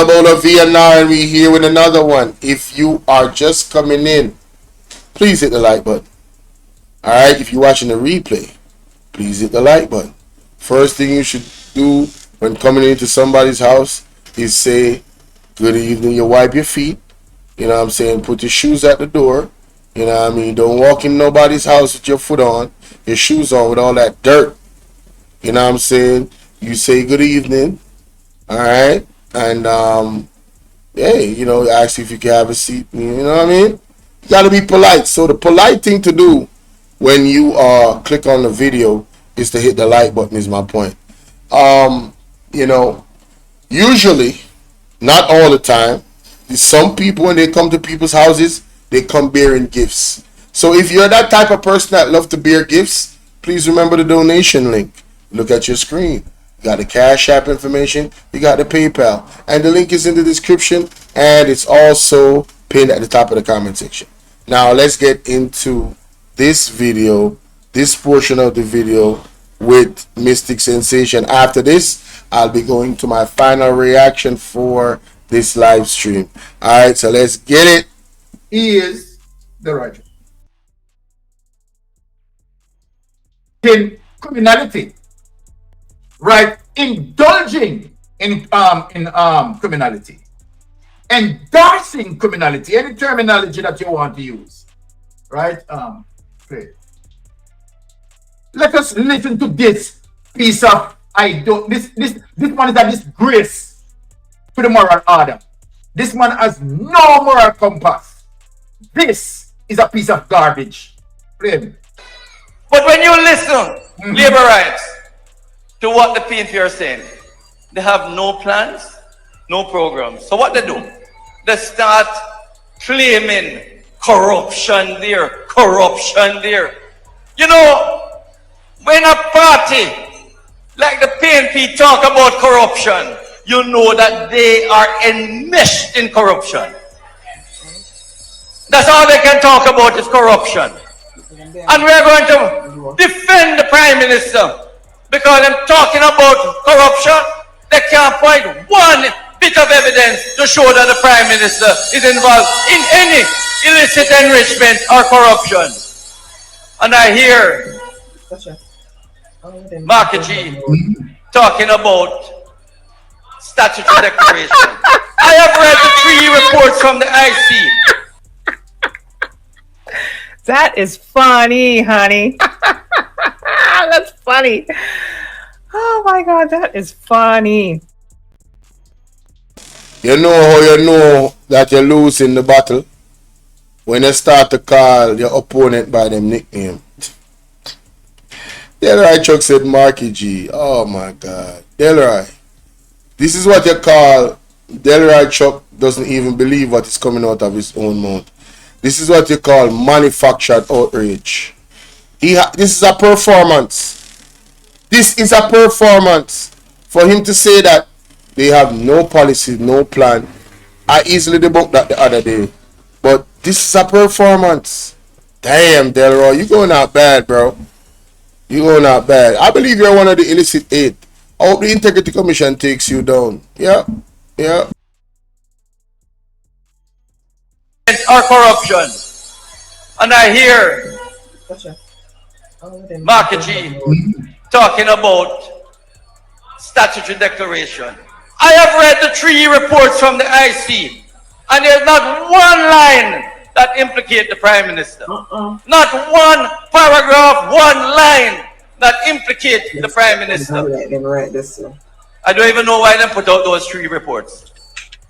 Bolo Bolo VNR, and we here with another one. If you are just coming in, please hit the like button. Alright, if you're watching the replay, please hit the like button. First thing you should do when coming into somebody's house is say, good evening, you wipe your feet. You know what I'm saying? Put your shoes at the door. You know what I mean? Don't walk in nobody's house with your foot on, your shoes on with all that dirt. You know what I'm saying? You say good evening. Alright? And hey, you know, ask if you can have a seat. You know what I mean? You gotta be polite. So the polite thing to do when you click on the video is to hit the like button, is my point. You know, usually, not all the time, some people when they come to people's houses, they come bearing gifts. So if you're that type of person that love to bear gifts, please remember the donation link. Look at your screen. You got the Cash App information, you got the PayPal, and the link is in the description, and it's also pinned at the top of the comment section. Now let's get into this video, this portion of the video with Mystic Sensation. After this, I'll be going to my final reaction for this live stream. Alright, so let's get it. He is the writer. In criminality, right? Indulging in criminality, endorsing criminality, any terminology that you want to use, right? Great. Let us listen to this piece of this one is a disgrace to the moral order. This man has no moral compass. This is a piece of garbage. Play me. But when you listen, labor rights, to what the PNP are saying, they have no plans, no programs. So what they do? They start claiming corruption there, corruption there. You know, when a party like the PNP talk about corruption, you know that they are enmeshed in corruption. That's all they can talk about is corruption. And we're going to defend the Prime Minister because I'm talking about corruption. They can't point one bit of evidence to show that the Prime Minister is involved in any illicit enrichment or corruption. And I hear Marky G talking about statutory declaration. I have read the 3 reports from the IC. That is funny, honey. That's funny. Oh my God, that is funny. You know how you know that you're losing the battle? When you start to call your opponent by them nickname. Delroy Chuck said Marky G. Oh my God. Delroy. This is what you call Delroy Chuck doesn't even believe what is coming out of his own mouth. This is what you call manufactured outrage. This is a performance. This is a performance. For him to say that they have no policy, no plan. I easily debunked that the other day. But this is a performance. Damn, Delroy, you going out bad, bro. You going out bad. I believe you're one of the illicit 8. I hope the Integrity Commission takes you down. Yeah, yeah. Or corruption. And I hear Marky G talking about statutory declaration. I have read the 3 reports from the IC, and there's not one line that implicates the Prime Minister. Not one paragraph, one line that implicates the Prime Minister. I don't even know why they put out those 3 reports.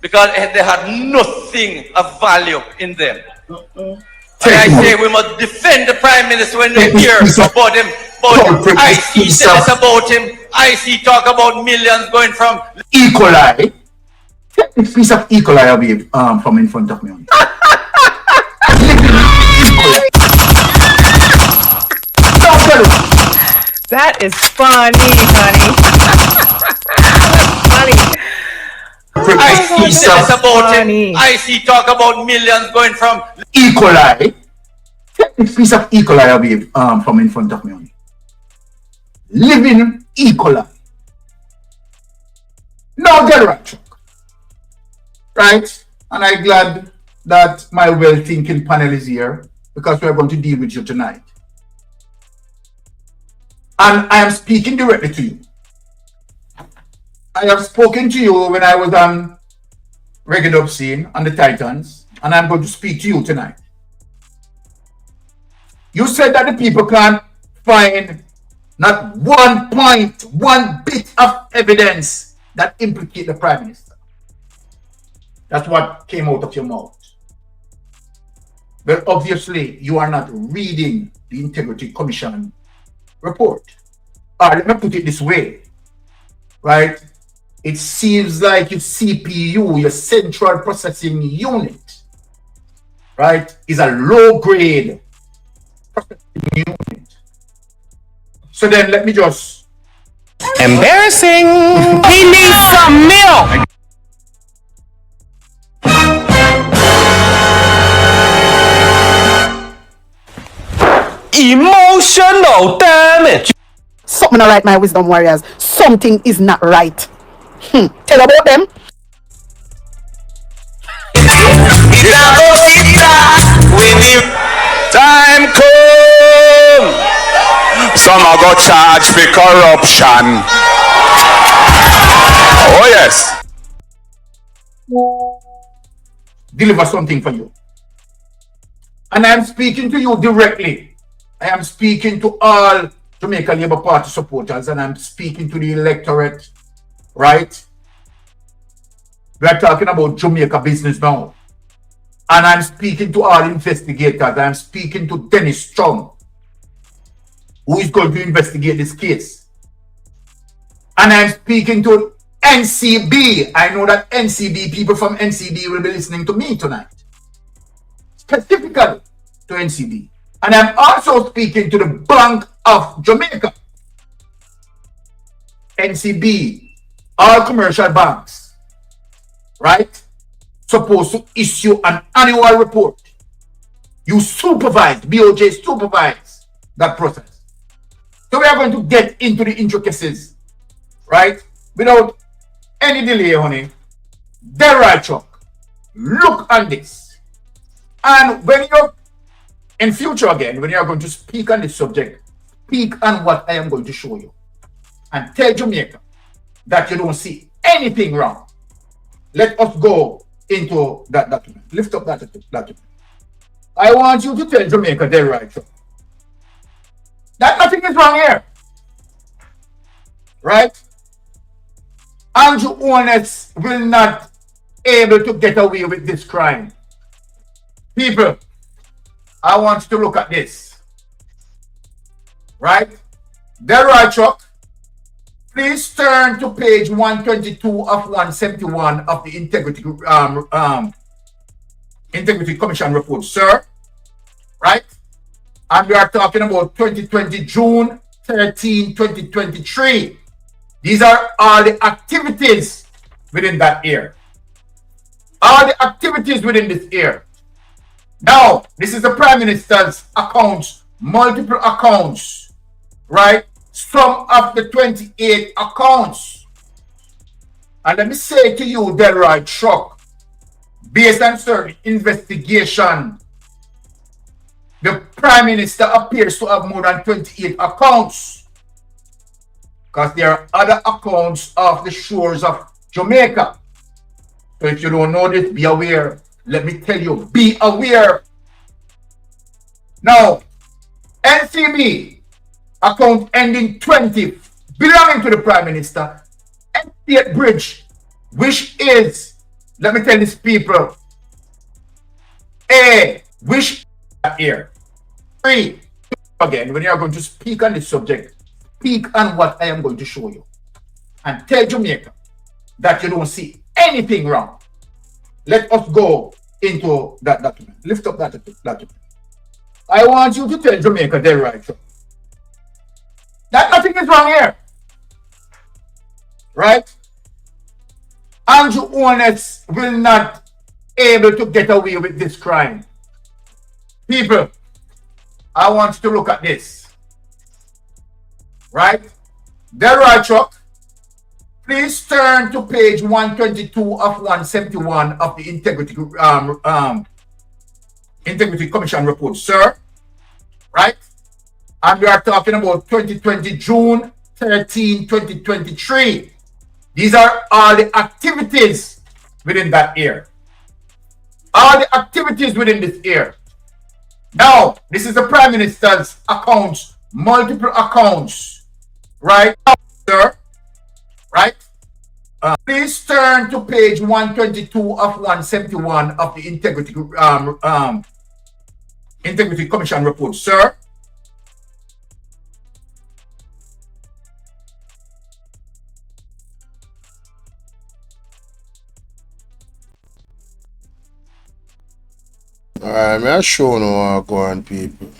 Because they had nothing of value in them. And I say we must defend the Prime Minister when they hear about him. But IC says about him. IC talk about millions going from E. coli. Take this piece of E. coli away from in front of me. That is funny, honey. That's funny. IC says about him. IC talk about millions going from E. coli. Take this piece of E. coli away from in front of me. Living E. coli. Now, Delroy Chuck. right? And I'm glad that my well-thinking panel is here because we're going to deal with you tonight. And I am speaking directly to you. I have spoken to you when I was on Regular Scene on the Titans, and I'm going to speak to you tonight. You said that the people can't find not one point, one bit of evidence that implicate the Prime Minister. That's what came out of your mouth. But obviously, you are not reading the Integrity Commission report. Let me put it this way, right? It seems like your CPU, your Central Processing Unit, right, is a low-grade processing unit. So then let me just... Embarrassing! He needs some milk! Emotional damage! Something not right, my wisdom warriors. Something is not right. Tell about them. Time come! Some are got charged for corruption. Oh yes. Deliver something for you. And I am speaking to you directly. I am speaking to all Jamaica Labour Party supporters, and I'm speaking to the electorate, right? We are talking about Jamaica business now. And I'm speaking to all investigators. I'm speaking to Dennis Chung, who is going to investigate this case. And I'm speaking to NCB. I know that NCB, people from NCB will be listening to me tonight. Specifically to NCB. And I'm also speaking to the Bank of Jamaica. NCB, all commercial banks, right, supposed to issue an annual report. You supervise, BOJ supervise that process. So we are going to get into the intricacies, right, without any delay, honey. Delroy Chuck, look at this. And when you're in future again, when you're going to speak on this subject, speak on what I am going to show you. And tell Jamaica that you don't see anything wrong. Let us go into that document. Lift up that document. I want you to tell Jamaica Delroy Chuck that nothing is wrong here. Right? Andrew Holness will not able to get away with this crime. People, I want you to look at this. Right? Delroy Chuck, please turn to page 122 of 171 of the Integrity Commission report, sir. Right? And we are talking about 2020, June 13, 2023. These are all the activities within that year. All the activities within this year. Now, this is the Prime Minister's accounts, multiple accounts, right? Some of the 28 accounts. And let me say to you, Delroy Chuck, based on certain investigation, the Prime Minister appears to have more than 28 accounts. Because there are other accounts of the shores of Jamaica. So if you don't know this, be aware. Let me tell you, be aware. Now, NCB, account ending 20, belonging to the Prime Minister, Estate Bridge, which is, let me tell these people, which here. 3, again, when you are going to speak on this subject, speak on what I am going to show you. And tell Jamaica that you don't see anything wrong. Let us go into that document. Lift up that document. I want you to tell Jamaica Delroy Chuck that nothing is wrong here. Right? Andrew Holness will not able to get away with this crime. People, I want you to look at this. Right? Delroy Chuck, Please turn to page 122 of 171 of the Integrity Commission report, sir. Right? And we are talking about 2020, June 13, 2023. These are all the activities within that year. All the activities within this year. Now, this is the Prime Minister's accounts, multiple accounts, right? Sir, right? Please turn to page 122 of 171 of the Integrity Commission report, sir. Alright, may I show no what go on, people.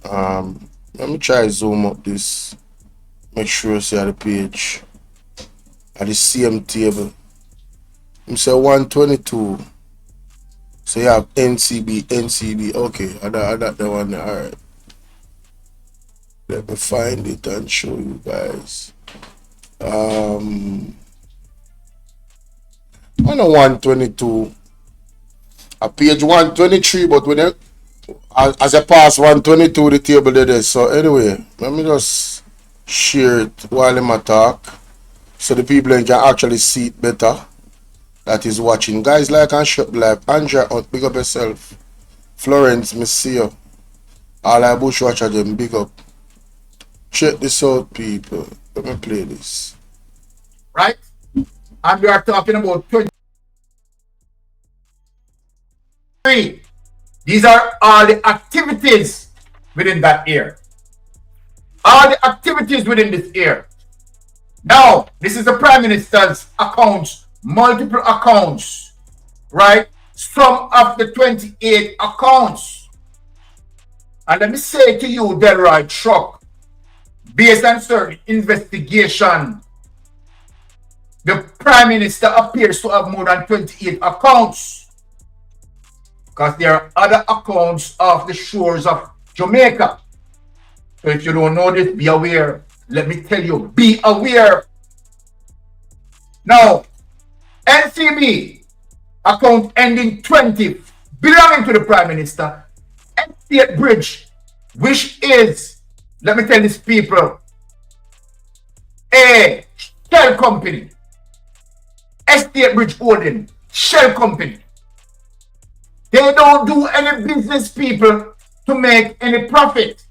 Let me try zoom up this. Make sure you see the page. At the same table. You say 122. So you have NCB. Okay, I got the one there. Alright. Let me find it and show you guys. On a 122. A page 123, but when you, as I pass 122, the table there. So anyway, let me just share it while I'm talk, so the people can actually see it better. That is watching. Guys, like and shop live. Andrea, big up yourself. Florence, me see you. All I bushwatcher them, big up. Check this out, people. Let me play this. Right? And we are talking about 23. These are all the activities within that year. All the activities within this year. Now, this is the Prime Minister's accounts, multiple accounts, right? Some of the 28 accounts. And let me say to you, Delroy Truck, based on certain investigation, the Prime Minister appears to have more than 28 accounts. Because there are other accounts off the shores of Jamaica. So if you don't know this, be aware. Let me tell you, be aware. Now, NCB, account ending 20, belonging to the Prime Minister, Estate Bridge, which is, let me tell these people, a shell company. Estate Bridge Holding, shell company. They don't do any business, people, to make any profit.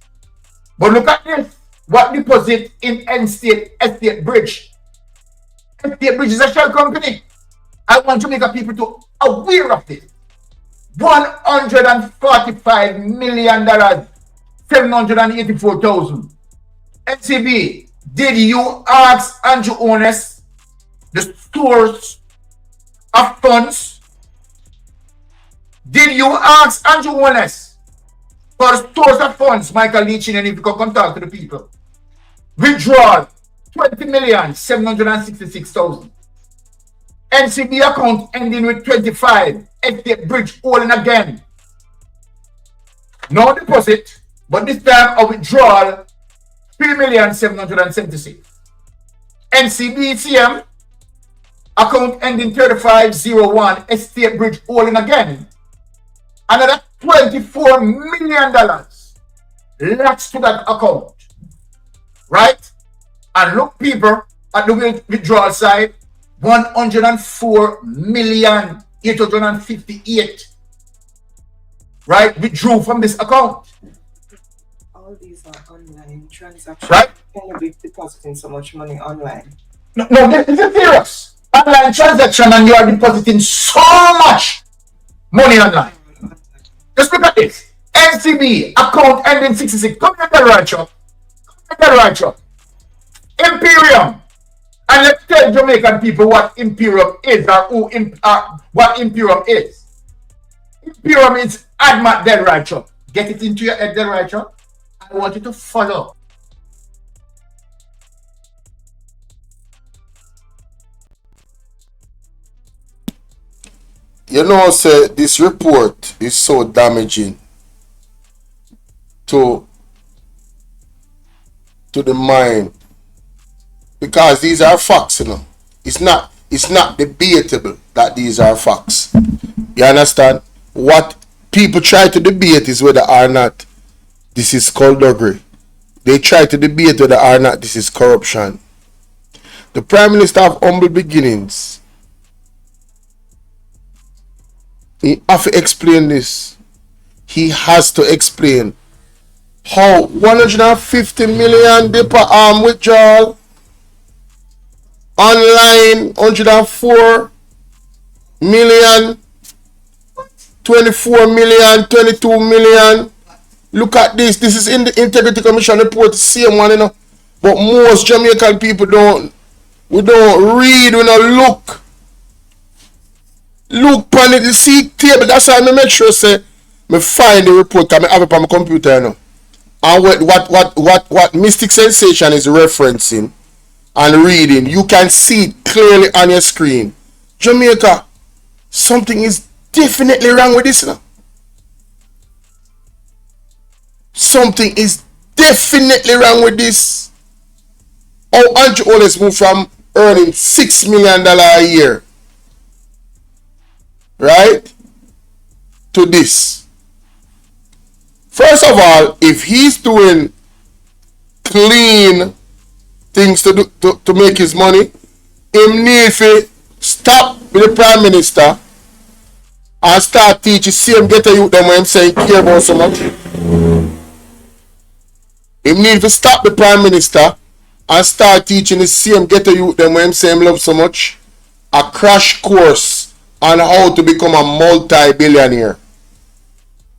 But look at this. What deposit in Estate Bridge? Estate Bridge is a shell company. I want Jamaica people to aware of this. $145 million, 784,000. NCB, did you ask Andrew Holness the source of funds? Did you ask Andrew Holness for the source of funds? Michael Leachin, and if you can come talk to the people. Withdrawal, 20,766,000. NCB account ending with 25. Estate Bridge holding again. No deposit, but this time a withdrawal, 3,776,000. NCBCM account ending 3501. Estate Bridge holding again. Another $24 million latched to that account. Right? And look, people, at the withdrawal side, 104,858,000, right, withdrew from this account. All these are online transactions. Right? Can you be depositing so much money online? No, this is serious. Online transaction, and you are depositing so much money online. Just look at this. NCB account ending 66. Come in the right shop. Imperium. And let's tell Jamaican people what Imperium is, or what Imperium is. Imperium is Admat Delroy Truck. Get it into your head, Delroy Truck. I want you to follow. You know, say this report is so damaging to the mind because these are facts, you know. It's not debatable that these are facts. You understand? What people try to debate is whether or not this is skullduggery. They try to debate whether or not this is corruption. The Prime Minister of humble beginnings, he has to explain this. He has to explain how 150 million dipper arm withdrawal online, 104 million, 24 million, 22 million. Look at this. This is in the Integrity Commission report, the same one, you know. But most Jamaican people don't read, we don't look. Look on it, the see table. That's why I make sure say me find the report, because I have it on my computer, you know. And what Mystic Sensation is referencing and reading, you can see it clearly on your screen. Jamaica, something is definitely wrong with this now. Something is definitely wrong with this. Oh, Andrew Holness moved from earning $6 million a year, right, to this. First of all, if he's doing clean things to make his money, him need to stop with the Prime Minister and start teaching same ghetto youth them when him saying care about so much. Him need to stop the Prime Minister and start teaching the same ghetto youth them when him saying love so much a crash course on how to become a multi-billionaire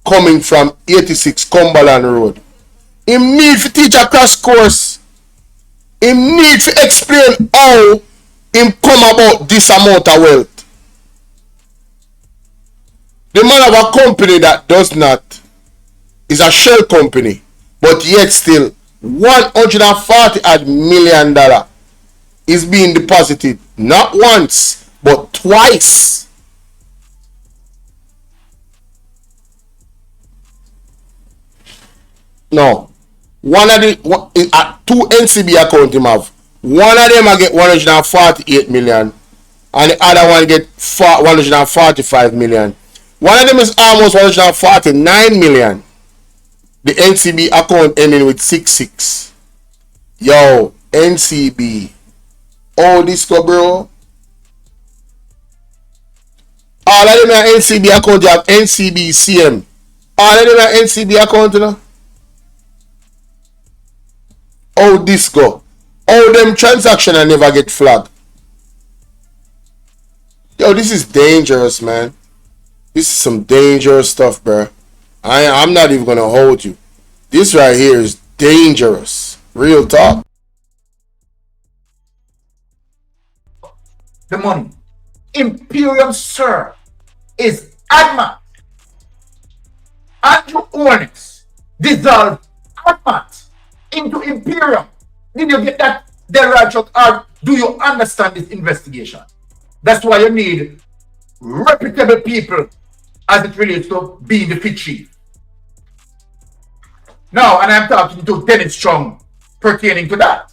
coming from 86 Cumberland Road. Him need to teach a crash course. Him need to explain how him come about this amount of wealth. The man of a company that does not is a shell company, but yet still $140 million is being deposited not once but twice. No, two NCB account him have. One of them I get 148 million, and the other one get 145 million. One of them is almost 149 million. The NCB account ending with 66. Yo, NCB. Oh, this go, bro. All of them are NCB account. You have NCB CM. All of them are NCB account, you know. Oh, this go. Oh, them transaction I never get flagged. Yo, this is dangerous, man. This is some dangerous stuff, bro. I'm not even gonna hold you. This right here is dangerous. Real talk. The money. Imperium, sir, is adamant. Andrew Holness dissolved adamant into Imperium. Did you get that, Delroy, or do you understand this investigation? That's why you need reputable people as it relates to being the fit chief. Now, and I'm talking to Dennis Chung pertaining to that.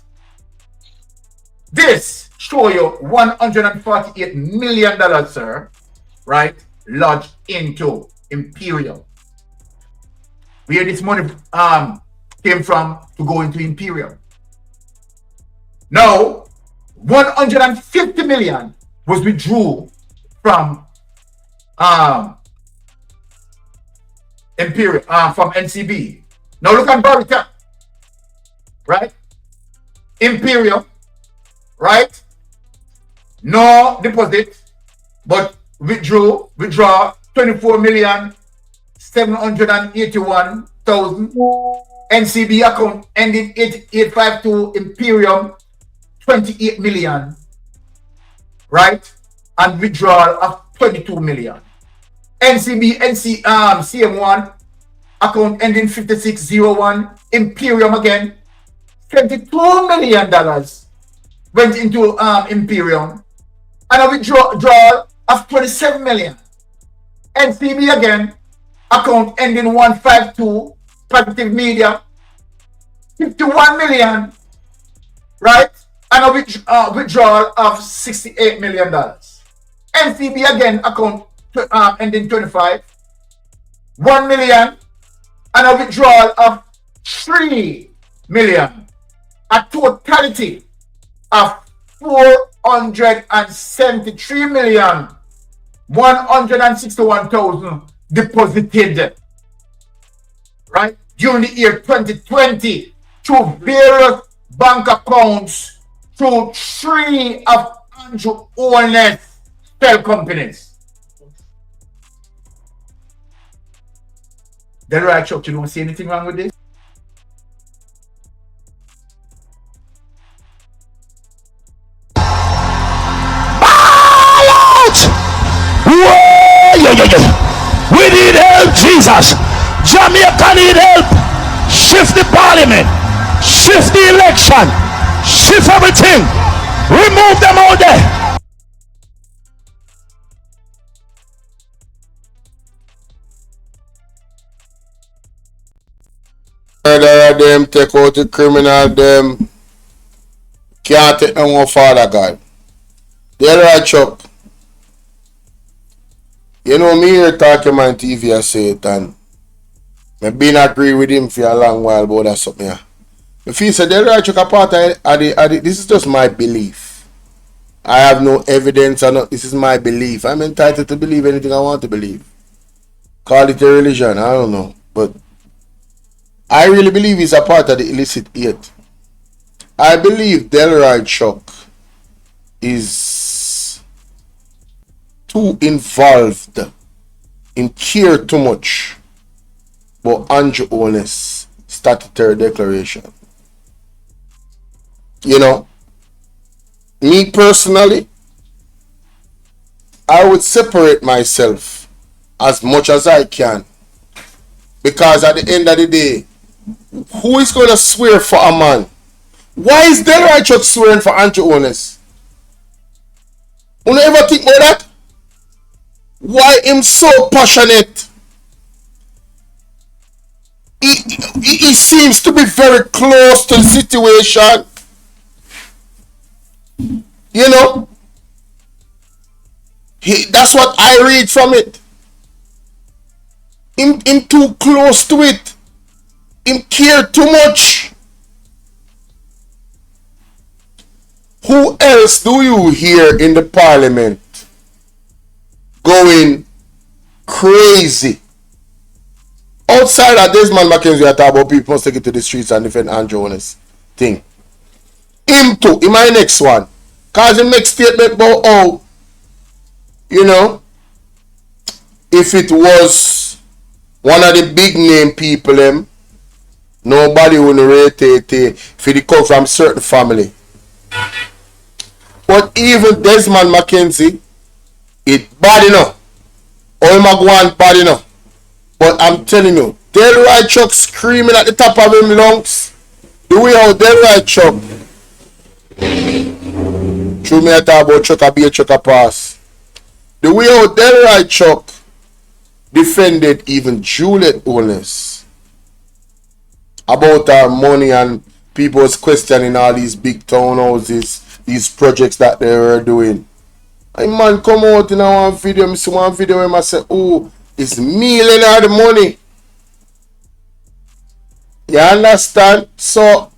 This show you $148 million, sir, right, lodged into Imperium. Where this money came from to go into Imperium. Now, 150 million was withdrawn from Imperium, from NCB. Now look at Bvrclips, right? Imperium, right? No deposit, but withdraw 24,781,000. NCB account ending 8852. Imperium 28 million, right? And withdrawal of 22 million. CM1 account ending 5601. Imperium again, $22 million went into Imperium, and a withdrawal of 27 million. NCB again, account ending 152. Positive Media, 51 million, right? and a withdrawal of $68 million. NCB again account ending 25, 1 million, and a withdrawal of 3 million. A totality of 473,161,000 deposited, right, during the year 2020 through various bank accounts through 3 of Andrew Holness spell companies. Delroy, Chuck, you don't see anything wrong with this? We need help, Jesus. Jamaica need help. Shift the parliament. Shift the election. Shift everything. Remove them out there. Murderer them, take out the criminal them. Can't take no more, Father God. They're right, Chuck. You know me here talking on TV I say it, and I've been agree with him for a long while about that something. If he said they're right, Chuck, a part of this is just my belief. I have no evidence or not. This is my belief. I'm entitled to believe anything I want to believe. Call it a religion, I don't know. But I really believe he's a part of the illicit 8. I believe Delroy Chuck is too involved in care too much about Andrew Holness statutory declaration. You know, me personally, I would separate myself as much as I can, because at the end of the day, who is going to swear for a man? Why is Delroy Chuck swearing for Andrew Holness? You ever think about that? Why him so passionate? He seems to be very close to the situation. You know? That's what I read from it. Him too close to it. Him care too much. Who else do you hear in the parliament going crazy? Outside of Desmond Mackenzie, I talk about people must take it to the streets and defend Andrew Holness thing. Him too, in my next one. Cause he make statement about how, you know, if it was one of the big name people, nobody would rate it if it come from certain family. But even Desmond Mackenzie, it bad enough. All my go bad enough. But I'm telling you, Delroy Chuck screaming at the top of him lungs. The way how Delroy Chuck, through me I talk about Chuck, I be a Chuck a pass. The way how Delroy Chuck defended even Juliet Holness about her money, and people was questioning all these big townhouses, these projects that they were doing. And man come out in one video, I see one video where I say, oh, it's million of the money. You understand? So,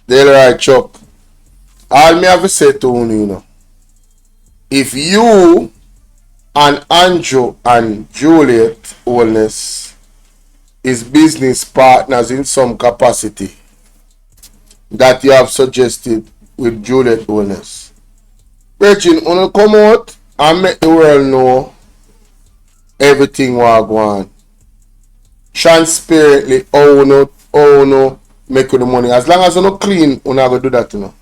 Delroy Chuck, all me have to say to you know, if you and Andrew and Juliet Holness is business partners in some capacity that you have suggested with Juliet Holness, Virgin, wanna come out and make the world know everything what go on. Transparently, how no make the money. As long as you not clean, you not gonna do that, you know.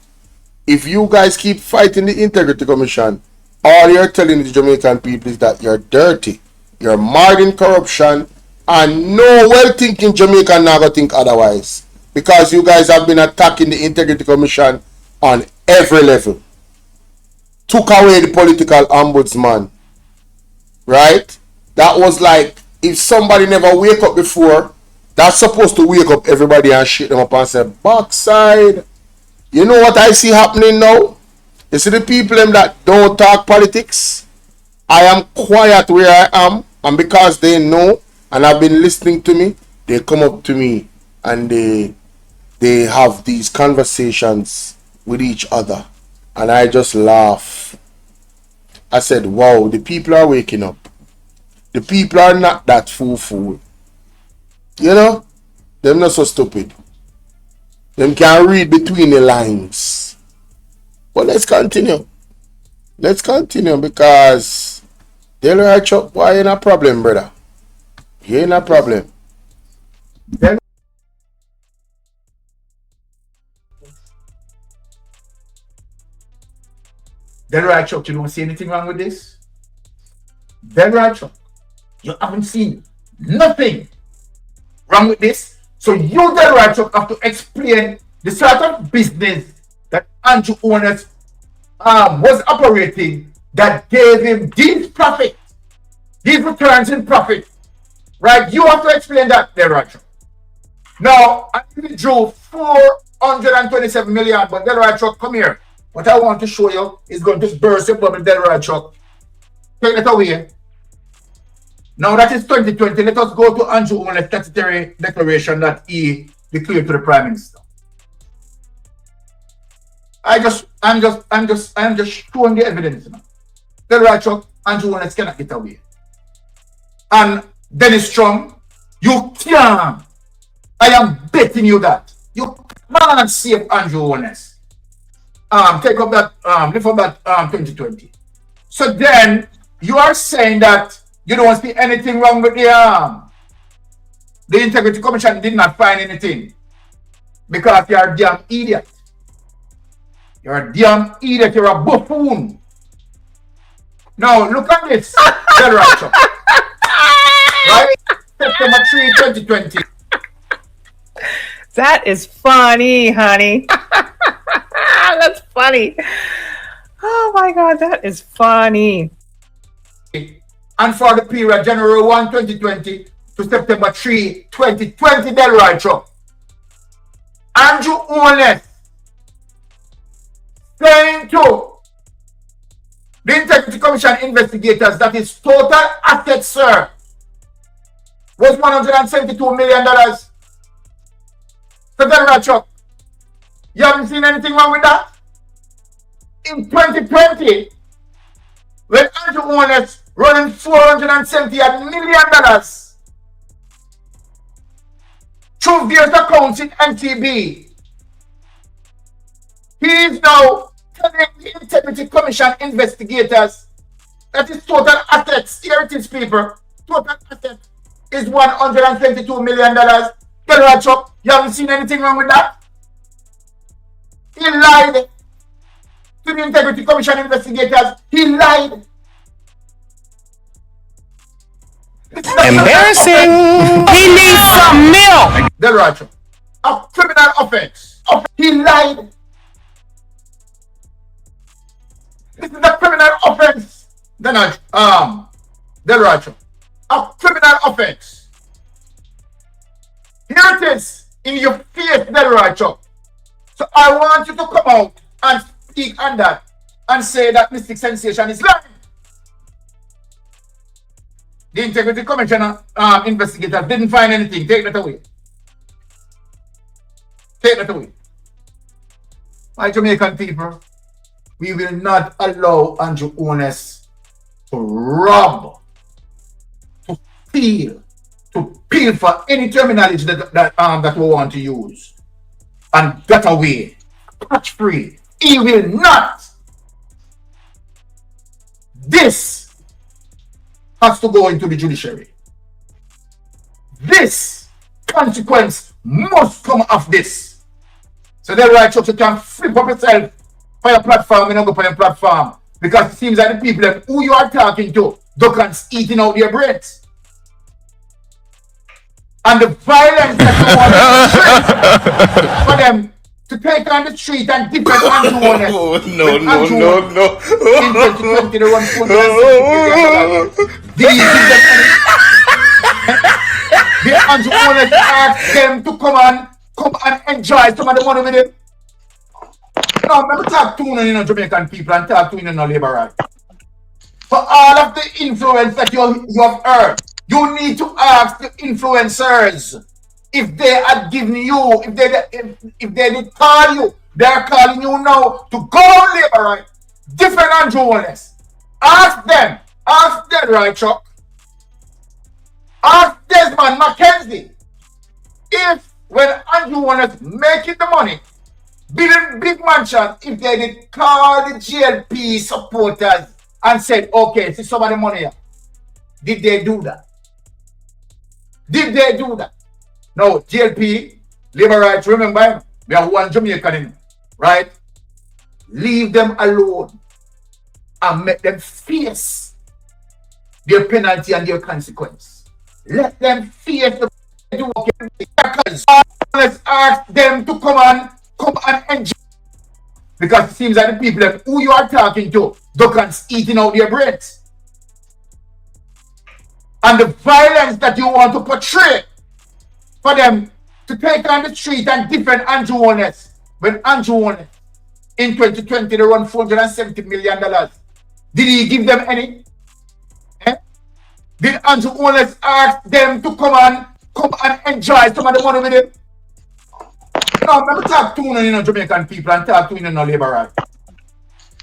If you guys keep fighting the Integrity Commission, all you're telling the Jamaican people is that you're dirty, you're marred in corruption, and no well-thinking Jamaican not gonna think otherwise. Because you guys have been attacking the Integrity Commission on every level. Took away the political ombudsman. Right? That was like, if somebody never wake up before That's supposed to wake up everybody and shake them up and say, backside. You know what I see happening now? You see the people them that don't talk politics? I am quiet where I am, and because they know and have been listening to me, they come up to me and they have these conversations with each other. And I just laugh. I said, wow, the people are waking up. The people are not that fool. You know? Them not so stupid. Them can read between the lines. But let's continue. Let's continue because Delroy Chuck, boy, you in a problem, brother. You in a problem. Delroy Chuck, you don't see anything wrong with this? Delroy Chuck, you haven't seen nothing wrong with this? So you, Delroy Chuck, have to explain the sort of business that Andrew Holness was operating that gave him these profits, these returns in profit. Right? You have to explain that, Delroy Chuck. Now, I drew 427 million, but Delroy Chuck, come here. What I want to show you is going to burst your bubble, Delroy Chuck. Take it away. Now that is 2020. Let us go to Andrew Holness' statutory declaration that he declared to the Prime Minister. I'm just showing the evidence now. Delroy Chuck, Andrew Holness cannot get away. And Dennis Chung, you can't. I am betting you that. You can't save Andrew Holness. Take up that, lift up that 2020. So then you are saying that you don't see anything wrong with the Integrity Commission did not find anything because you're a damn idiot. You're a damn idiot. You're a buffoon. Now look at this, Delroy Chuck. Right? September 3, 2020. That is funny, honey. That's funny. Oh my God, that is funny. And for the period January 1, 2020 to September 3, 2020, Delroy Chuck, Andrew Holness saying to the Integrity Commission investigators that his total assets, sir, was $172 million. So Delroy Chuck, you haven't seen anything wrong with that? In 2020, when Andrew Holness running $470 million through various accounts in NTB, he is now telling the Integrity Commission investigators that his total assets, here it is, people, total assets is $122 million. Delroy Chuck, you haven't seen anything wrong with that? He lied to the Integrity Commission investigators. He lied. Embarrassing. He needs some milk. Delroy Chuck, a criminal offense. He lied. This is a criminal offense. Delroy Chuck, a criminal offense. Here it is in your face, Delroy Chuck. So I want you to come out and speak on that and say that Mystic Sensation is lying. The Integrity Commission investigators didn't find anything. Take that away. Take that away. My Jamaican people, we will not allow Andrew Holness to rob, to steal, to peel for any terminology that we want to use. And get away, touch free. He will not. This has to go into the judiciary. This consequence must come of this. So Delroy Chuck, you can flip up yourself for your platform and not go for your platform. Because it seems like the people who you are talking to, ducks eating out their brains. And the violence that you want for them to take on the street and defend Andrew Holness. No. In 2020, they run $460 million. Did he give them any? Andrew Holness asked them to come and enjoy some of the money with him. Now, let me talk to you, Jamaican people, and talk to you, labor right. For all of the influence that you have earned, you need to ask the influencers if they are giving you, if they did call you, they're calling you now to go on labor right. Different Andrew Holness. Ask them, right, Chuck. Ask Desmond McKenzie if when Andrew Holness making the money, building big mansion, if they did call the GLP supporters and said, okay, see some of the money here. Did they do that? Did they do that? No, GLP, labor rights, remember, we have one Jamaican in, right? Leave them alone and make them face their penalty and their consequence. Let them face the do okay. Let's ask them to come and enjoy. Because it seems like the people who you are talking to, Duckans eating out their brains. And the violence that you want to portray for them to take on the street and different Andrew Holness. When Andrew Holness in 2020 they run $470 million. Did he give them any? Did Andrew Holness ask them to come and enjoy some of the money with him? Now, let me talk to you, Jamaican people, and talk to you, labor right.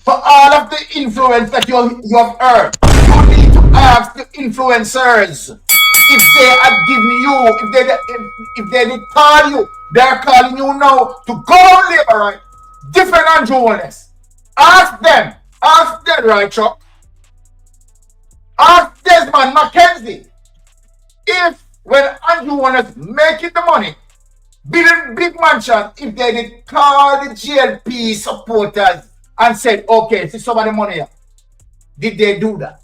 For all of the influence that you have earned, you need to ask the influencers if they are giving you, if they did call you, they're calling you now to go on labor right. Different Andrew Holness. Ask them, right, Chuck. Ask Desmond McKenzie if when Andrew Holness making the money, building big mansion, if they did call the GLP supporters and said, okay, see some of the money here. Did they do that?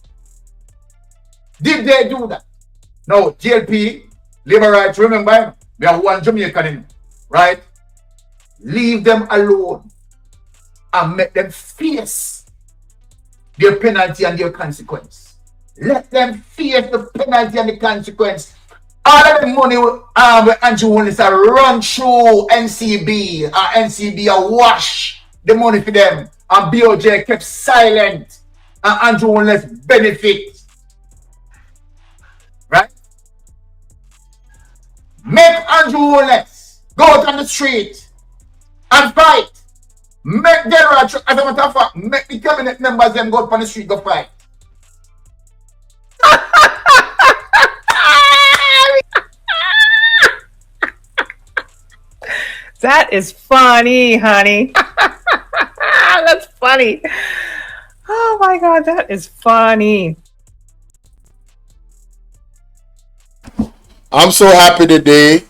Did they do that? No, GLP, labor rights, remember, we have one Jamaican in, right? Leave them alone and make them face their penalty and their consequence. Let them face the penalty and the consequence. All of the money when Andrew Holness run through NCB, NCB wash the money for them, and BOJ kept silent, and Andrew Holness benefit. Right? Make Andrew Holness go out on the street and fight. Make Delroy, as a matter of fact, make the cabinet members them go out on the street go fight. That is funny, honey. That's funny. Oh my God, that is funny. I'm so happy today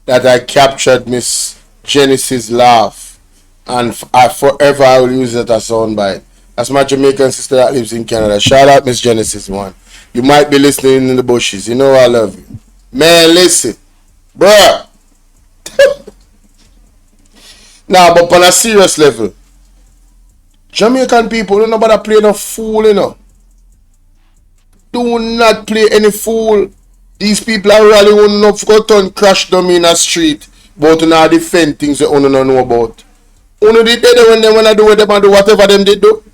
that I captured Miss Genesis' laugh, and I forever will use it as soundbite. That's my Jamaican sister that lives in Canada. Shout out Miss Genesis, one. You might be listening in the bushes. You know I love you. Man, listen. Bruh. Now, but on a serious level, Jamaican people don't know about to play no fool, you know. Do not play any fool. These people are really won't enough go turn crash them in a street, but you know defend things that you don't know about. You did they when they wanna do with them and do whatever them did do?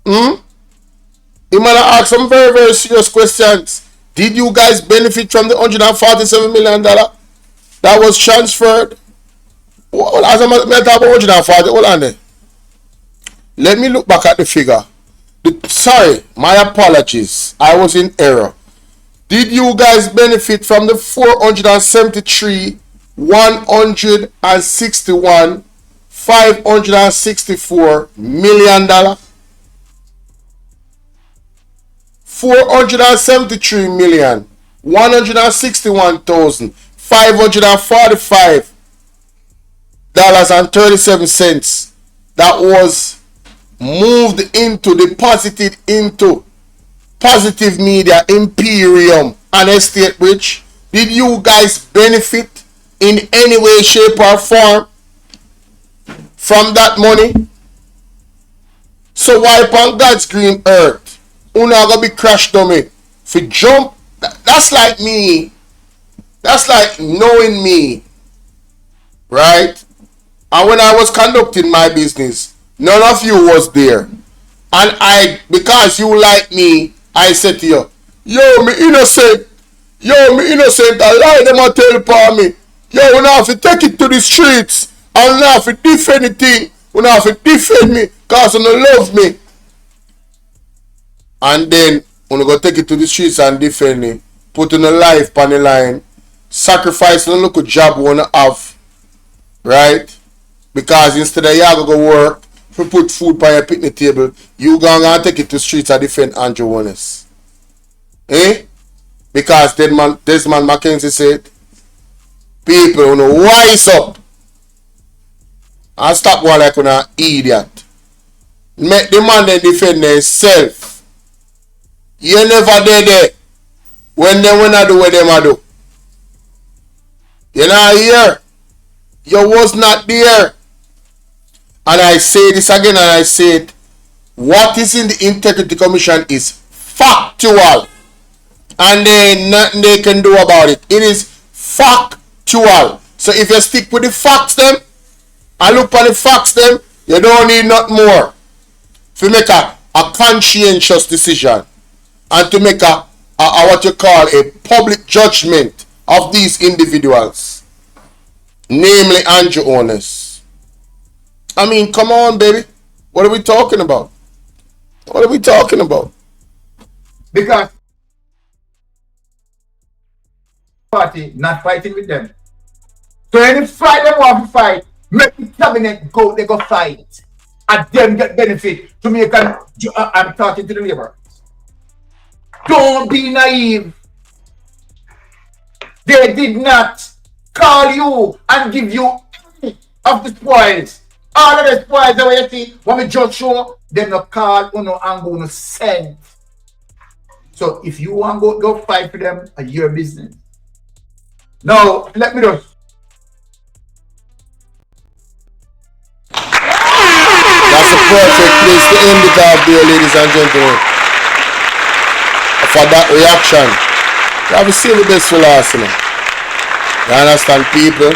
You might ask some very, very serious questions. Did you guys benefit from the $147 million that was transferred? Well, as a matter of 140, hold on there. Let me look back at the figure. Sorry, my apologies. I was in error. Did you guys benefit from the 473, 161, 564 million dollar? 473 million, 161,545 dollars and 37 cents that was moved into, deposited into Positive Media, Imperium, and Estate Bridge. Did you guys benefit in any way, shape, or form from that money? So why upon God's green earth, you not gonna be crashed on me? For jump, that's like me That's like knowing me, right? And when I was conducting my business, none of you was there. And because you like me, I said to you, yo, me innocent. Yo, me innocent. I lie them and tell upon me. Yo, we now have to take it to the streets. And we now have to defend the thing. We now have to defend me because you don't love me. And then, when we go take it to the streets and defend me, put in a life on the line, sacrifice a little job we want to have, right? Because instead of you go work, to put food on your picnic table, you gonna take it to the streets and defend Andrew Holness. Eh? Because Desmond Mackenzie said, people who know wise up and stop one like an idiot. Make the man then defend themselves. You never did it when they wanna do what they do. You're not here. You was not there. And I say this again and I say it. What is in the Integrity Commission is factual. And there nothing they can do about it. It is factual. So if you stick with the facts them and look for the facts them, you don't need nothing more. To make a conscientious decision and to make a what you call a public judgment of these individuals. Namely Andrew Holness. I mean, come on, baby. What are we talking about? What are we talking about? Because party not fighting with them. So any fight they want to fight, make the cabinet go, they go fight. And them get benefit to make I'm talking to the labor. Don't be naive. They did not call you and give you any of the spoils. All of the spoils that you see, when we just show, them no call, no and go, no send. So if you want to go fight for them, it's your business. Now, let me just. That's a perfect place to end it off there, ladies and gentlemen. For that reaction. You have to see the best for last, you know. You understand, people?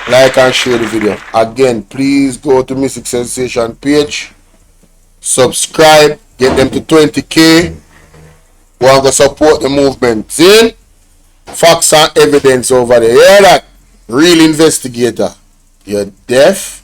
Like and share the video. Again, please go to Mystic Sensation page. Subscribe. Get them to 20K. We want to support the movement. See? Facts and evidence over there. Hear that? Real investigator. You're deaf.